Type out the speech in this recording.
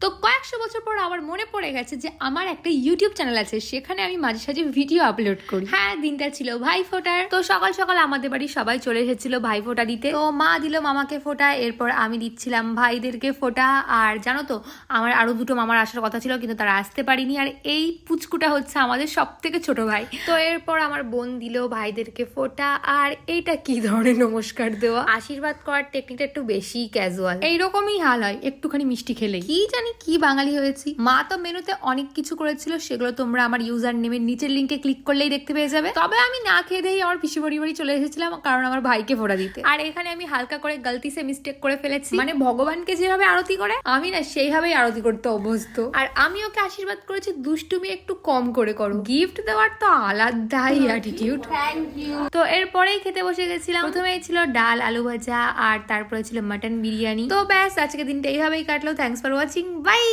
তো কয়েকশো বছর পর আমার মনে পড়ে গেছে যে আমার একটা ইউটিউব চ্যানেল আছে, সেখানে আমি মাঝে সাঝে ভিডিও আপলোড করি। হ্যাঁ, দিনটা ছিল ভাইফোঁটার। তো সকাল সকাল আমাদের বাড়ি সবাই চলে এসেছিল ভাইফোঁটা দিতে। তো মা দিল মামাকে ফোঁটা, এরপর আমি দিচ্ছিলাম ভাইদেরকে ফোঁটা। আর জানো তো, আমার আরো দুটো মামার আসার কথা ছিল, কিন্তু তারা আসতে পারিনি। আর এই পুচকুটা হচ্ছে আমাদের সব থেকে ছোট ভাই। তো এরপর আমার বোন দিল ভাইদেরকে ফোঁটা। আর এইটা কি ধরনের নমস্কার দেওয়া, আশীর্বাদ করার টেকনিকটা একটু বেশি ক্যাজুয়াল। এইরকমই হাল হয় একটুখানি মিষ্টি খেলে। কি জানি কি বাঙালি হয়েছি। মা তো মেনুতে অনেক কিছু করেছিল, সেগুলো তোমরা আমার ইউজার নেমের নিচের লিঙ্কে ক্লিক করলেই দেখতে পেয়ে যাবে। তবে আমি না খেয়ে দিয়ে আমার পিসি বাড়ি চলে এসেছিলাম, কারণ আমার ভাইকে ফোঁটা দিতে। আর এখানে আমি হালকা করে গলতি সে মিস্টেক করে ফেলেছি, মানে ভগবানকে যেভাবে আরতি করে আমি না সেইভাবেই আরতি করতে অভ্যস্ত। আর আমি ওকে আশীর্বাদ করেছি দুষ্টুমি একটু কম করে করো। গিফট দেওয়ার তো আলাদাই অ্যাটিটিউড। Thank you. তো এরপরেই খেতে বসে গেছিলাম। প্রথমেই ছিল ডাল, আলু ভাজা, আর তারপরে ছিল মাটন বিরিয়ানি। তো ব্যাস, আজকে দিনটা এইভাবেই কাটলো। Thanks for watching, by.